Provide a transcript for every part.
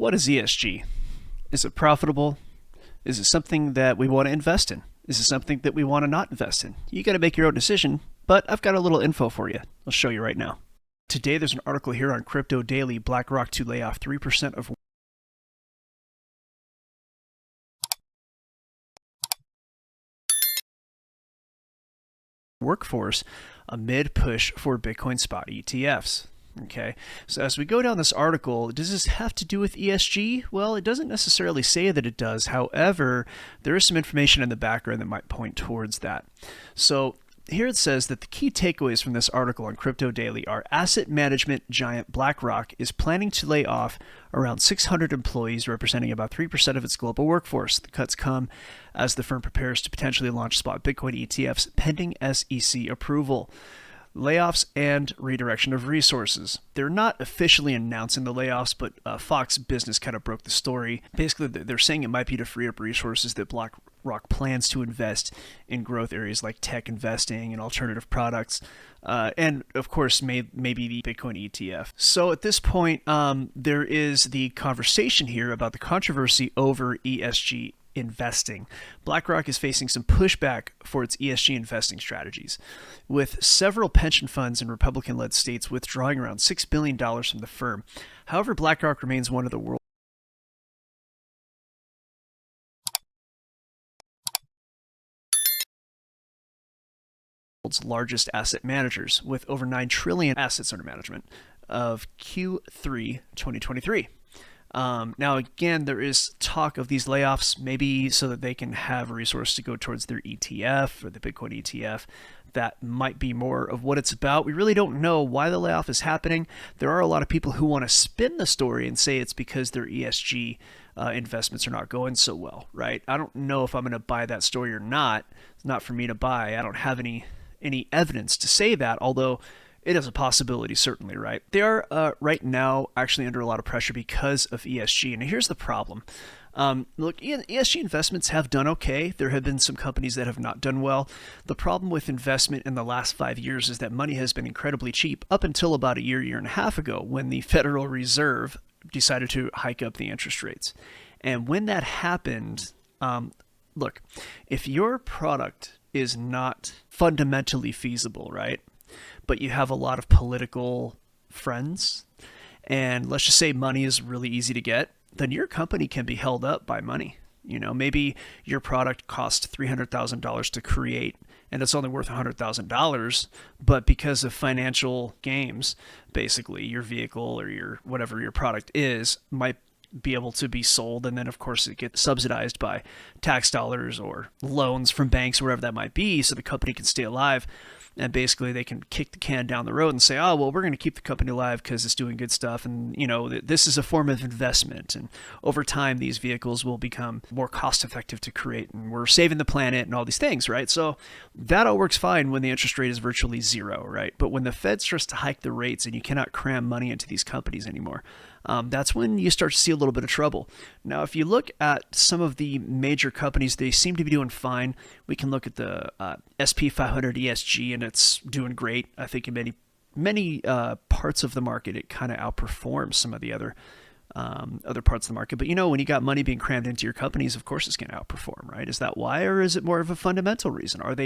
What is ESG? Is it profitable? Is it something that we want to invest in? Is it something that we want to not invest in? You got to make your own decision, but I've got a little info for you. I'll show you right now. Today, there's an article here on Crypto Daily, Blackrock to lay off 3% of workforce amid push for Bitcoin spot ETFs. Okay, so as we go down this article, does this have to do with ESG? Well, it doesn't necessarily say that it does. However, there is some information in the background that might point towards that. So here it says that the key takeaways from this article on Crypto Daily are asset management giant BlackRock is planning to lay off around 600 employees, representing about 3% of its global workforce. The cuts come as the firm prepares to potentially launch spot Bitcoin ETFs pending SEC approval. Layoffs and redirection of resources. They're not officially announcing the layoffs, but Fox Business kind of broke the story. Basically, they're saying it might be to free up resources that BlackRock plans to invest in growth areas like tech investing and alternative products, and of course, maybe the Bitcoin ETF. So at this point, there is the conversation here about the controversy over ESG investing. BlackRock is facing some pushback for its ESG investing strategies, with several pension funds in Republican-led states withdrawing around $6 billion from the firm. However, BlackRock remains one of the world's largest asset managers, with over $9 trillion assets under management of Q3 2023. Now, again, there is talk of these layoffs, maybe so that they can have a resource to go towards their ETF or the Bitcoin ETF. That might be more of what it's about. We really don't know why the layoff is happening. There are a lot of people who want to spin the story and say it's because their ESG investments are not going so well, right? I don't know if I'm going to buy that story or not. It's not for me to buy. I don't have any evidence to say that, although it is a possibility, certainly, right? They are right now actually under a lot of pressure because of ESG. And here's the problem. Look, ESG investments have done okay. There have been some companies that have not done well. The problem with investment in the last 5 years is that money has been incredibly cheap up until about a year and a half ago when the Federal Reserve decided to hike up the interest rates. And when that happened, look, if your product is not fundamentally feasible, right? But you have a lot of political friends, and let's just say money is really easy to get, then your company can be held up by money. You know, maybe your product cost $300,000 to create, and it's only worth $100,000, but because of financial games, basically your vehicle or your whatever your product is might be able to be sold, and then of course it gets subsidized by tax dollars or loans from banks, wherever that might be, so the company can stay alive. And basically they can kick the can down the road and say, oh, well, we're going to keep the company alive because it's doing good stuff. And, you know, this is a form of investment. And over time, these vehicles will become more cost effective to create. And we're saving the planet and all these things, right? So that all works fine when the interest rate is virtually zero, right? But when the Fed starts to hike the rates and you cannot cram money into these companies anymore, that's when you start to see a little bit of trouble. Now, if you look at some of the major companies, they seem to be doing fine. We can look at the SP 500 ESG, and it's doing great. I think in many parts of the market, it kind of outperforms some of the other parts of the market. But you know, when you got money being crammed into your companies, of course it's going to outperform, right? Is that why, or is it more of a fundamental reason? Are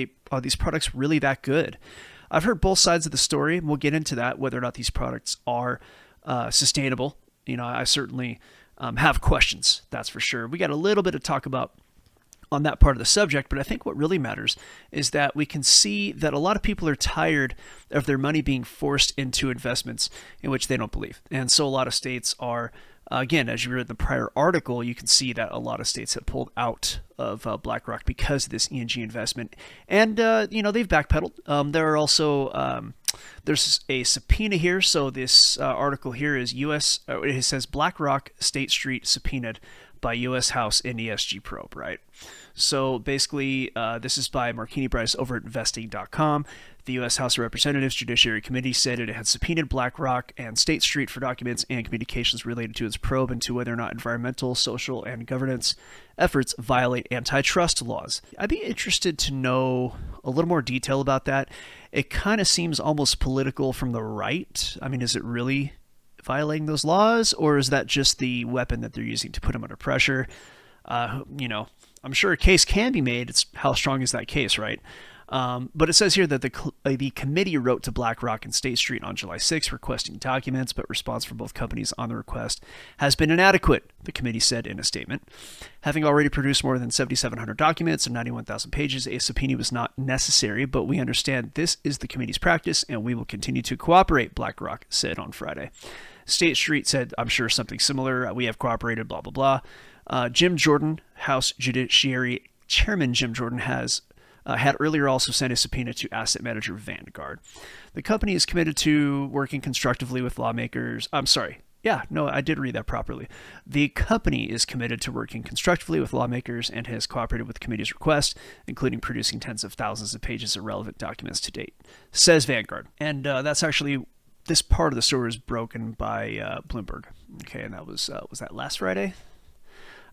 these products really that good? I've heard both sides of the story, and we'll get into that, whether or not these products are sustainable. You know, I certainly have questions, that's for sure. We got a little bit to talk about on that part of the subject, but I think what really matters is that we can see that a lot of people are tired of their money being forced into investments in which they don't believe. And so a lot of states are, again, as you read in the prior article, you can see that a lot of states have pulled out of BlackRock because of this ESG investment. And, you know, they've backpedaled. There are also... there's a subpoena here. So this article here is it says BlackRock State Street subpoenaed by U.S. House in ESG probe, right? So basically, this is by Markini Bryce over at investing.com. The U.S. House of Representatives Judiciary Committee said it had subpoenaed BlackRock and State Street for documents and communications related to its probe into whether or not environmental, social, and governance efforts violate antitrust laws. I'd be interested to know a little more detail about that. It kind of seems almost political from the right. I mean, is it really violating those laws, or is that just the weapon that they're using to put them under pressure? I'm sure a case can be made. It's how strong is that case, right? But it says here that the committee wrote to Blackrock and State Street on July 6 requesting documents, but response from both companies on the request has been inadequate, the committee said in a statement. Having already produced more than 7,700 documents and 91,000 pages, a subpoena was not necessary, but we understand this is the committee's practice and we will continue to cooperate, Blackrock said on Friday. State Street said, I'm sure something similar. We have cooperated, blah, blah, blah. Jim Jordan, House Judiciary Chairman Jim Jordan, had earlier also sent a subpoena to asset manager Vanguard. The company is committed to working constructively with lawmakers. I did read that properly. The company is committed to working constructively with lawmakers and has cooperated with the committee's request, including producing tens of thousands of pages of relevant documents to date, says Vanguard. And that's actually, this part of the story is broken by Bloomberg. Okay, and that was that last Friday?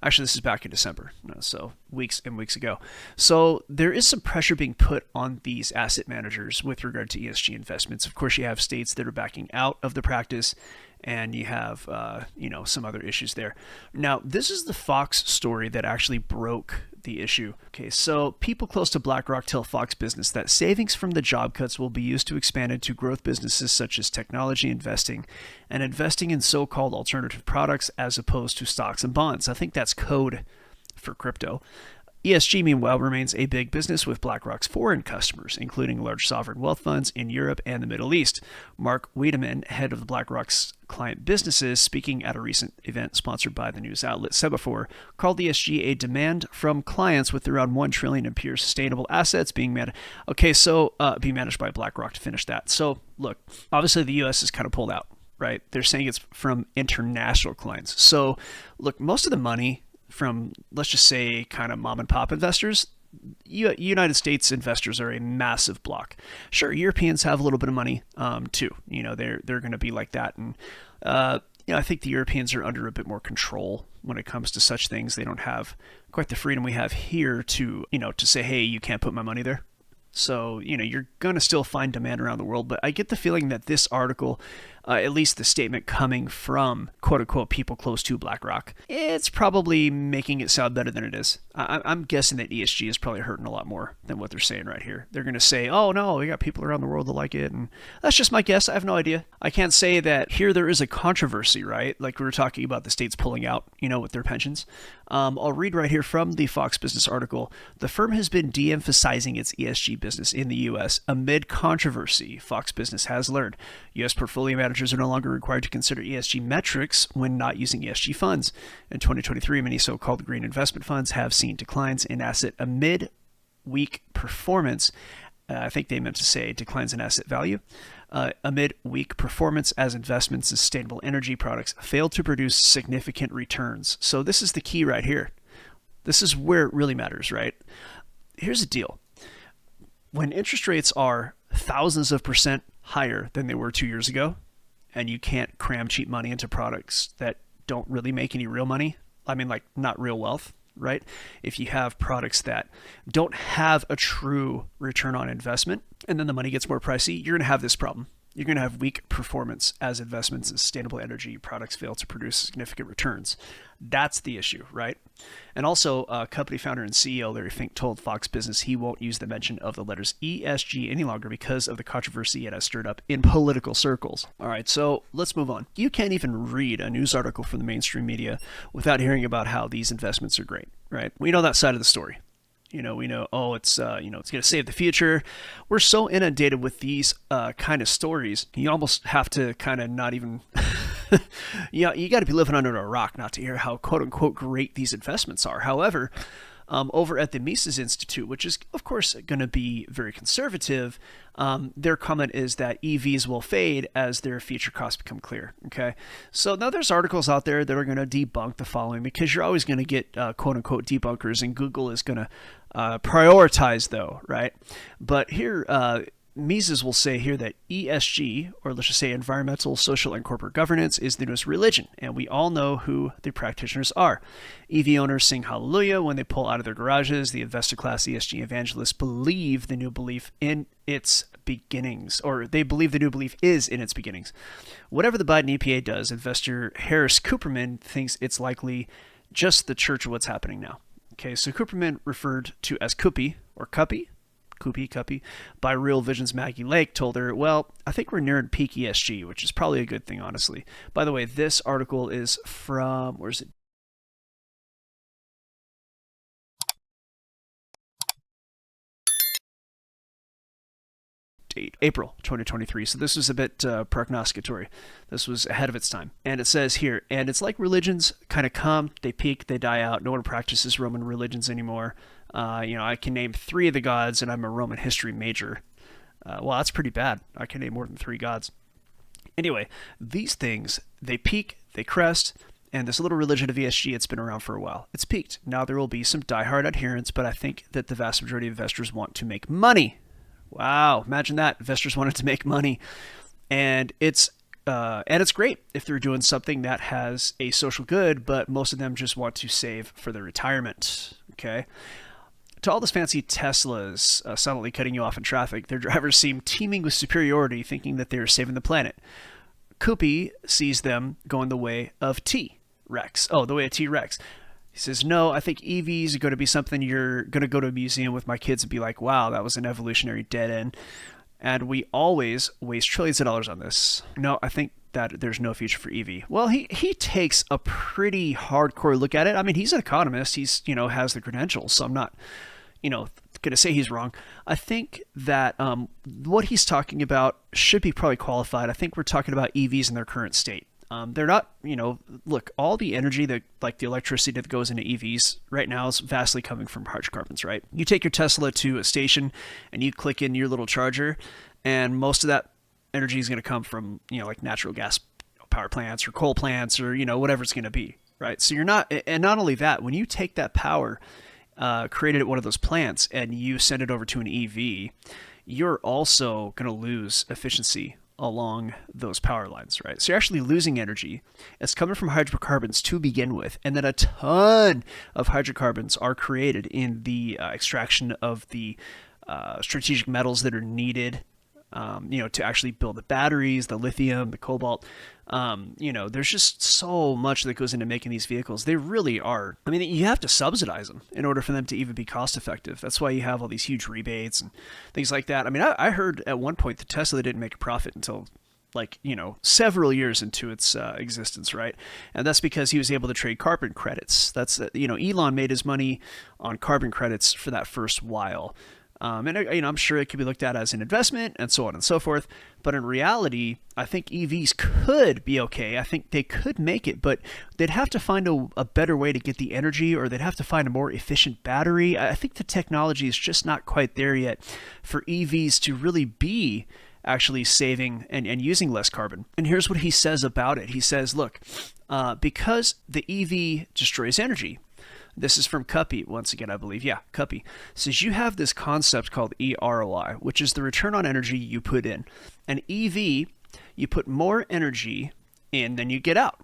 Actually, this is back in December, so weeks and weeks ago. So there is some pressure being put on these asset managers with regard to ESG investments. Of course, you have states that are backing out of the practice, and you have some other issues there. Now, this is the Fox story that actually broke the issue. Okay, so people close to BlackRock tell Fox Business that savings from the job cuts will be used to expand into growth businesses such as technology investing and investing in so-called alternative products as opposed to stocks and bonds. I think that's code for crypto. ESG, meanwhile, remains a big business with BlackRock's foreign customers, including large sovereign wealth funds in Europe and the Middle East. Mark Wiedemann, head of BlackRock's client businesses, speaking at a recent event sponsored by the news outlet Semaphore, called ESG a demand from clients with around $1 trillion in pure sustainable assets being managed. Being managed by BlackRock to finish that. So, look, obviously the U.S. is kind of pulled out, right? They're saying it's from international clients. So, look, most of the money from, let's just say, kind of mom and pop investors, United States investors are a massive block. Sure, Europeans have a little bit of money too. They're going to be like that, and I think the Europeans are under a bit more control when it comes to such things. They don't have quite the freedom we have here to say, hey, you can't put my money there. So, you're going to still find demand around the world. But I get the feeling that this article, at least the statement coming from quote unquote people close to BlackRock, it's probably making it sound better than it is. I'm guessing that ESG is probably hurting a lot more than what they're saying right here. They're going to say, oh no, we got people around the world that like it. And that's just my guess. I have no idea. I can't say that here there is a controversy, right? Like we were talking about the states pulling out, with their pensions. I'll read right here from the Fox Business article. The firm has been de-emphasizing its ESG business in the U.S. amid controversy, Fox Business has learned. U.S. portfolio managers are no longer required to consider ESG metrics when not using ESG funds. In 2023, many so-called green investment funds have seen declines in asset amid weak performance. I think they meant to say declines in asset value. Amid weak performance as investments in sustainable energy products failed to produce significant returns. So this is the key right here. This is where it really matters, right? Here's the deal. When interest rates are thousands of percent higher than they were 2 years ago, and you can't cram cheap money into products that don't really make any real money, like not real wealth, right? If you have products that don't have a true return on investment, and then the money gets more pricey, you're going to have this problem. You're going to have weak performance as investments in sustainable energy products fail to produce significant returns. That's the issue, right? And also, company founder and CEO Larry Fink told Fox Business he won't use the mention of the letters ESG any longer because of the controversy it has stirred up in political circles. All right, so let's move on. You can't even read a news article from the mainstream media without hearing about how these investments are great, right? We know that side of the story. We know, it's going to save the future. We're so inundated with these kind of stories. You almost have to kind of not even, you got to be living under a rock not to hear how quote unquote great these investments are. However, over at the Mises Institute, which is of course going to be very conservative, their comment is that EVs will fade as their future costs become clear. Okay, so now there's articles out there that are going to debunk the following, because you're always going to get quote unquote debunkers, and Google is going to prioritize though, right? But here Mises will say here that ESG, or let's just say environmental, social, and corporate governance, is the newest religion, and we all know who the practitioners are. EV owners sing hallelujah when they pull out of their garages. The investor class ESG evangelists believe the new belief in its beginnings, or they believe the new belief is in its beginnings. Whatever the Biden EPA does, investor Harris Cooperman thinks it's likely just the church of what's happening now. Okay, so Cooperman, referred to as Coopy, or Cuppy, by Real Vision's Maggie Lake, told her, well, I think we're nearing peak ESG, which is probably a good thing, honestly. By the way, this article is from, where is it? April 2023. So this was a bit prognosticatory. This was ahead of its time. And it says here, and it's like religions kind of come, they peak, they die out. No one practices Roman religions anymore. I can name 3 of the gods, and I'm a Roman history major. Well, that's pretty bad. I can name more than 3 gods. Anyway, these things, they peak, they crest, and this little religion of ESG, it's been around for a while. It's peaked. Now there will be some diehard adherents, but I think that the vast majority of investors want to make money. Wow, imagine that. Investors wanted to make money. And it's great if they're doing something that has a social good, but most of them just want to save for their retirement. Okay. To all those fancy Teslas silently cutting you off in traffic, their drivers seem teeming with superiority, thinking that they are saving the planet. Koopy sees them going the way of T-Rex. Oh, the way of T-Rex. He says, no, I think EVs are going to be something you're going to go to a museum with my kids and be like, wow, that was an evolutionary dead end. And we always waste trillions of dollars on this. No, I think that there's no future for EV. Well, he takes a pretty hardcore look at it. I mean, he's an economist. He's, has the credentials. So I'm not, going to say he's wrong. I think that what he's talking about should be probably qualified. I think we're talking about EVs in their current state. They're not, look, all the energy that, like the electricity that goes into EVs right now is vastly coming from hydrocarbons, right? You take your Tesla to a station and you click in your little charger, and most of that energy is going to come from, like natural gas power plants or coal plants or, whatever it's going to be, right? So you're not, and not only that, when you take that power created at one of those plants and you send it over to an EV, you're also going to lose efficiency along those power lines, right? So you're actually losing energy. It's coming from hydrocarbons to begin with, and then a ton of hydrocarbons are created in the extraction of the strategic metals that are needed, to actually build the batteries, the lithium, the cobalt. There's just so much that goes into making these vehicles. They really are. I mean, you have to subsidize them in order for them to even be cost effective. That's why you have all these huge rebates and things like that. I mean, I heard at one point that Tesla didn't make a profit until several years into its existence, right? And that's because he was able to trade carbon credits. That's, Elon made his money on carbon credits for that first while. And I'm sure it could be looked at as an investment and so on and so forth. But in reality, I think EVs could be okay. I think they could make it, but they'd have to find a better way to get the energy, or they'd have to find a more efficient battery. I think the technology is just not quite there yet for EVs to really be actually saving and using less carbon. And here's what he says about it. He says, look, because the EV destroys energy. This is from Cuppy, once again, I believe. Yeah, Cuppy. Says you have this concept called eROI, which is the return on energy you put in. An EV, you put more energy in than you get out.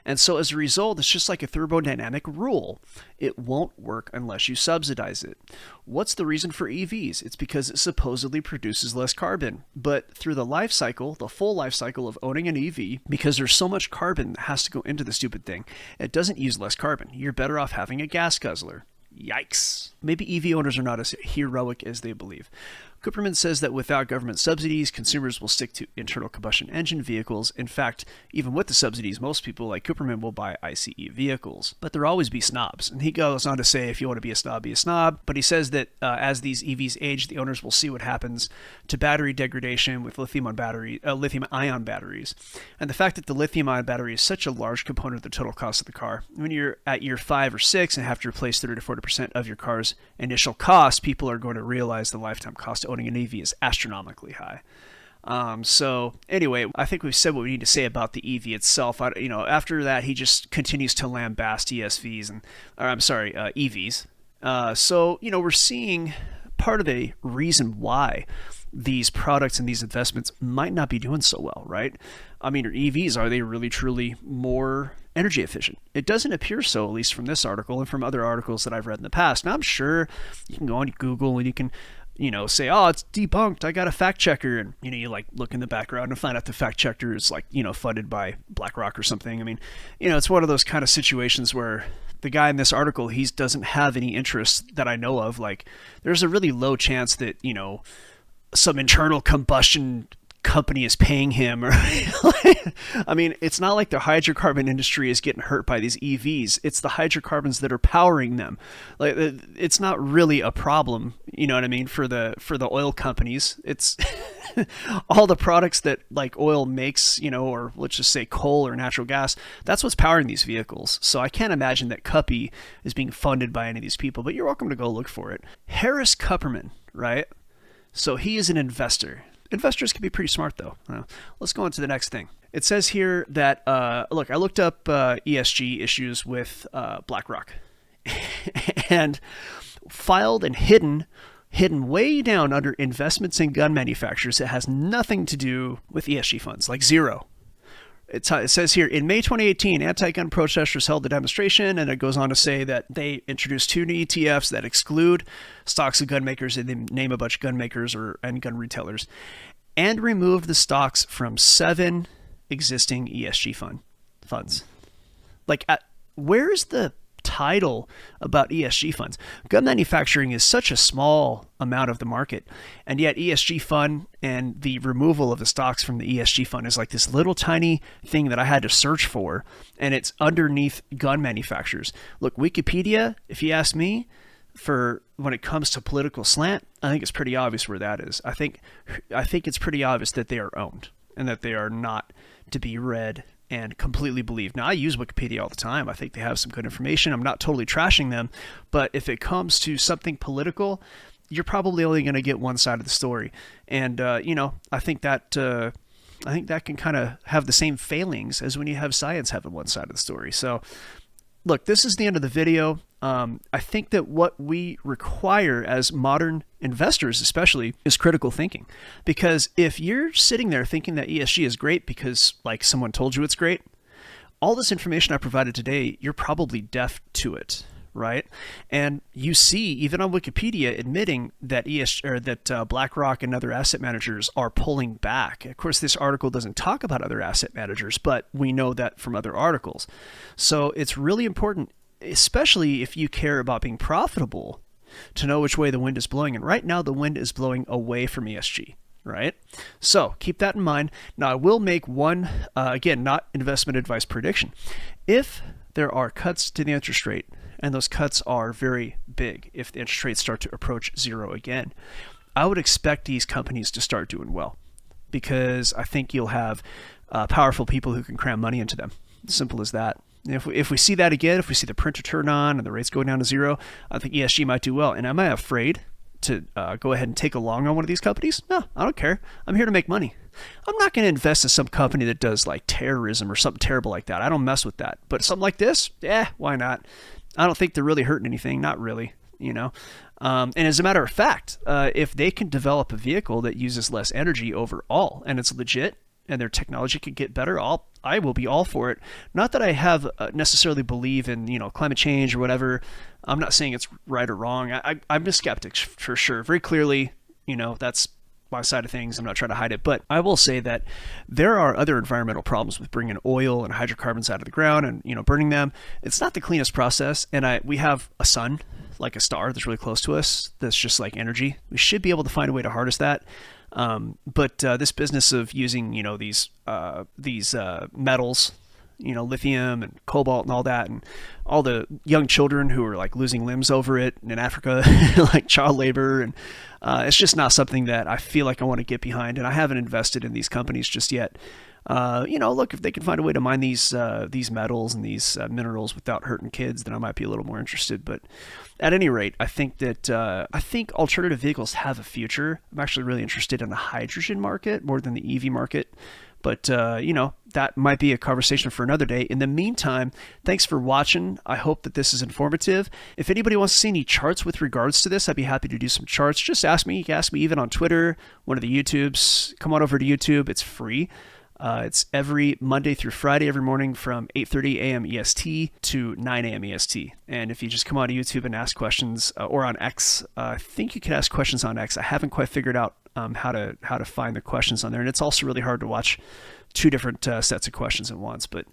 And so as a result, it's just like a thermodynamic rule. It won't work unless you subsidize it. What's the reason for EVs? It's because it supposedly produces less carbon. But through the life cycle, the full life cycle of owning an EV, because there's so much carbon that has to go into the stupid thing, it doesn't use less carbon. You're better off having a gas guzzler. Yikes. Maybe EV owners are not as heroic as they believe. Cooperman says that without government subsidies, consumers will stick to internal combustion engine vehicles. In fact, even with the subsidies, most people like Cooperman will buy ICE vehicles. But there'll always be snobs. And he goes on to say, if you want to be a snob, be a snob. But he says that as these EVs age, the owners will see what happens to battery degradation with lithium-ion batteries. And the fact that the lithium-ion battery is such a large component of the total cost of the car. When you're at year 5 or 6 and have to replace 30 to 40% of your car's initial cost, people are going to realize the lifetime cost of owning an EV is astronomically high. So anyway, I think we've said what we need to say about the EV itself. After that, he just continues to lambast EVs. So we're seeing part of the reason why these products and these investments might not be doing so well, right? I mean, your EVs, are they really truly more energy efficient? It doesn't appear so, at least from this article and from other articles that I've read in the past. Now, I'm sure you can go on Google and you can, say, oh, it's debunked, I got a fact checker. And, you like look in the background and find out the fact checker is like, funded by Blackrock or something. I mean, it's one of those kind of situations where the guy in this article, he doesn't have any interest that I know of. Like, there's a really low chance that, some internal combustion company is paying him, or I mean, it's not like the hydrocarbon industry is getting hurt by these EVs. It's the hydrocarbons that are powering them. Like, it's not really a problem, you know what I mean, for the oil companies. It's all the products that like oil makes, or let's just say coal or natural gas. That's what's powering these vehicles. So I can't imagine that Cuppy is being funded by any of these people, but you're welcome to go look for it. Harris Kupperman, right? So he is an investor. Investors can be pretty smart, though. Let's go on to the next thing. It says here that, look, I looked up ESG issues with BlackRock and filed and hidden way down under investments in gun manufacturers. It has nothing to do with ESG funds, like zero. It says here, in May 2018, anti-gun protesters held a demonstration, and it goes on to say that they introduced 2 new ETFs that exclude stocks of gun makers, and they name a bunch of gun makers and gun retailers, and removed the stocks from 7 existing ESG funds. Like, where's the title about ESG funds? Gun manufacturing is such a small amount of the market, and yet ESG fund and the removal of the stocks from the ESG fund is like this little tiny thing that I had to search for, and it's underneath gun manufacturers. Look, Wikipedia, if you ask me, for when it comes to political slant, I think it's pretty obvious where that is. I think it's pretty obvious that they are owned and that they are not to be read and completely believed. Now, I use Wikipedia all the time. I think they have some good information. I'm not totally trashing them, but if it comes to something political, you're probably only going to get one side of the story. And, I think that can kind of have the same failings as when you have science having one side of the story. So, look, this is the end of the video. I think that what we require as modern investors especially is critical thinking. Because if you're sitting there thinking that ESG is great because like someone told you it's great, all this information I provided today, you're probably deaf to it, right? And you see, even on Wikipedia, admitting that BlackRock and other asset managers are pulling back. Of course, this article doesn't talk about other asset managers, but we know that from other articles. So it's really important, especially if you care about being profitable, to know which way the wind is blowing. And right now, the wind is blowing away from ESG, right? So keep that in mind. Now, I will make one, again, not investment advice prediction. If there are cuts to the interest rate, and those cuts are very big, if the interest rates start to approach zero again, I would expect these companies to start doing well, because I think you'll have powerful people who can cram money into them. Simple as that. If we see that again, if we see the printer turn on and the rates go down to zero, I think ESG might do well. And am I afraid to go ahead and take a long on one of these companies? No, I don't care. I'm here to make money. I'm not going to invest in some company that does like terrorism or something terrible like that. I don't mess with that. But something like this, why not? I don't think they're really hurting anything. Not really, And as a matter of fact, if they can develop a vehicle that uses less energy overall and it's legit and their technology could get better, I will be all for it. Not that I have necessarily believe in climate change or whatever. I'm not saying it's right or wrong. I'm a skeptic for sure. Very clearly, that's my side of things. I'm not trying to hide it, but I will say that there are other environmental problems with bringing oil and hydrocarbons out of the ground and burning them. It's not the cleanest process, and we have a sun, like a star that's really close to us, that's just like energy. We should be able to find a way to harness that. But this business of using these metals, lithium and cobalt and all that, and all the young children who are like losing limbs over it in Africa, like child labor, and it's just not something that I feel like I want to get behind, and I haven't invested in these companies just yet. Look, if they can find a way to mine these metals and these minerals without hurting kids, then I might be a little more interested. But at any rate, I think that alternative vehicles have a future. I'm actually really interested in the hydrogen market more than the EV market. But, that might be a conversation for another day. In the meantime, thanks for watching. I hope that this is informative. If anybody wants to see any charts with regards to this, I'd be happy to do some charts. Just ask me. You can ask me even on Twitter, one of the YouTubes. Come on over to YouTube. It's free. It's every Monday through Friday, every morning from 8:30 a.m. EST to 9 a.m. EST. And if you just come on to YouTube and ask questions, or on X, I think you can ask questions on X. I haven't quite figured out how to find the questions on there, and it's also really hard to watch two different sets of questions at once. But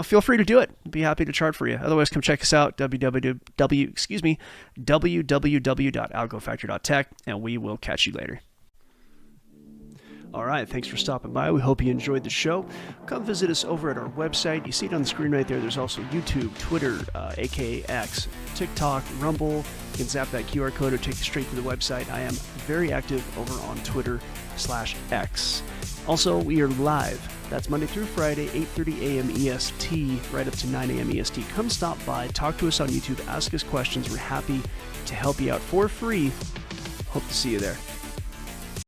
feel free to do it. I'd be happy to chart for you. Otherwise, come check us out, www.algofactory.tech, and we will catch you later. All right, thanks for stopping by. We hope you enjoyed the show. Come visit us over at our website. You see it on the screen right there. There's also YouTube, Twitter, aka X, TikTok, Rumble. You can zap that QR code or take you straight to the website. I am very active over on Twitter/X. Also, we are live. That's Monday through Friday, 8:30 a.m. EST, right up to 9 a.m. EST. Come stop by, talk to us on YouTube, ask us questions. We're happy to help you out for free. Hope to see you there.